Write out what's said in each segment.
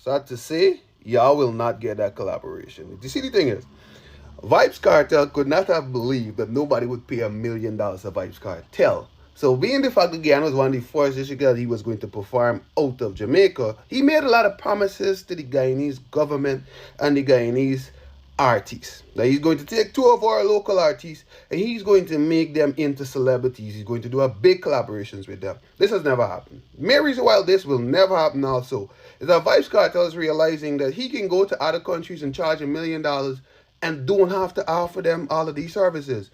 Sad to say, y'all will not get that collaboration. You see, the thing is, Vybz Kartel could not have believed that nobody would pay $1 million to Vybz Kartel. So being the fact that Guyana was one of the first districts that he was going to perform out of Jamaica, he made a lot of promises to the Guyanese government and the Guyanese artists. Now he's going to take two of our local artists and he's going to make them into celebrities. He's going to do a big collaborations with them. This has never happened. Main reason why this will never happen also is that Vybz Kartel is realizing that he can go to other countries and charge $1 million and don't have to offer them all of these services.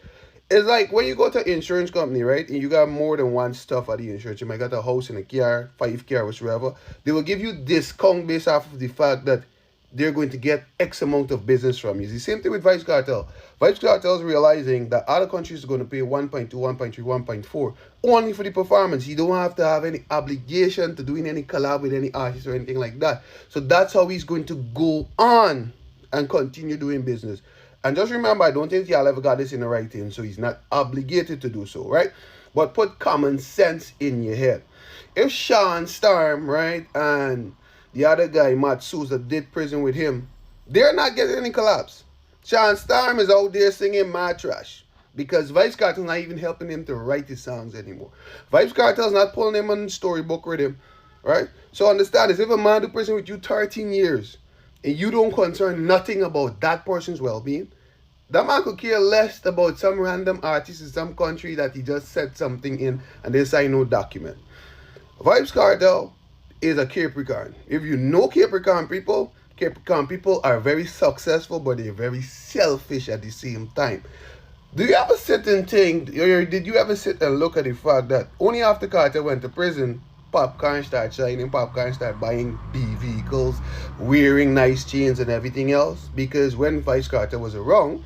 It's like when you go to an insurance company, right, and you got more than one stuff at the insurance. You might got a house and a car, 5 car, whatever. They will give you discount based off of the fact that they're going to get X amount of business from you. It's the same thing with Vybz Kartel. Vybz Kartel is realizing that other countries are going to pay 1.2, 1.3, 1.4 only for the performance. You don't have to have any obligation to doing any collab with any artist or anything like that. So that's how he's going to go on and continue doing business. And just remember, I don't think y'all ever got this in the writing, so he's not obligated to do so, right? But put common sense in your head. If Sean Storm, right, and the other guy, Matt Souza, did prison with him, they're not getting any collabs. Sean Storm is out there singing mad trash because Vybz Kartel's not even helping him to write his songs anymore. Vybz Kartel's not pulling him on the storybook with him, right? So understand this, if a man do prison with you 13 years, and you don't concern nothing about that person's well-being, that man could care less about some random artist in some country that he just said something in and they sign no document. Vybz Kartel is a Capricorn. If you know Capricorn people are very successful, but they're very selfish at the same time. Do you ever sit and think, or did you ever sit and look at the fact that only after Kartel went to prison, Popcorn started shining, Popcorn started buying B vehicles, wearing nice chains and everything else? Because when Vybz Kartel was around,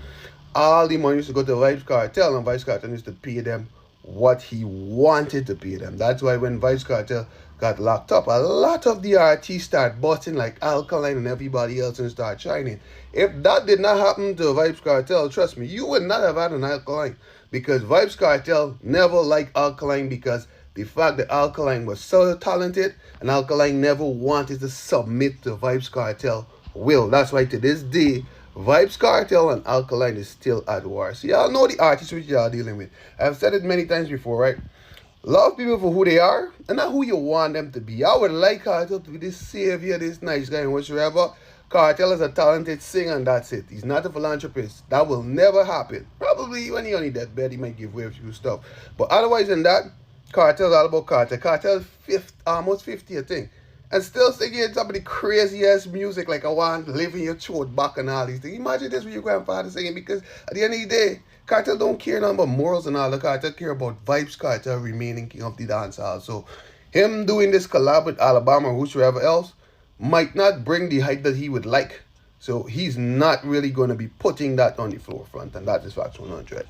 all the money used to go to Vybz Kartel, and Vybz Kartel used to pay them what he wanted to pay them. That's why when Vybz Kartel got locked up, a lot of the artists start busting like Alkaline and everybody else and start shining. If that did not happen to Vybz Kartel, trust me, you would not have had an Alkaline, because Vybz Kartel never liked Alkaline because the fact that Alkaline was so talented and Alkaline never wanted to submit to Vybz Kartel will. That's why to this day, Vybz Kartel and Alkaline is still at war. So y'all know the artists which y'all dealing with. I've said it many times before, right? Love people for who they are and not who you want them to be. I would like Kartel to be this savior, this nice guy and whatsoever. Kartel is a talented singer and that's it. He's not a philanthropist. That will never happen. Probably when he on his deathbed, he might give away a few stuff. But otherwise than that, Kartel's all about Kartel. Kartel's almost 50, I think. And still singing some of the craziest music like I want to live in your throat back and all these things. Imagine this with your grandfather singing, because at the end of the day, Kartel don't care nothing about morals and all. The Kartel care about Vybz Kartel remaining king of the dance hall. So him doing this collab with Alabama or whosoever else might not bring the hype that he would like. So he's not really going to be putting that on the forefront, and that is facts 100.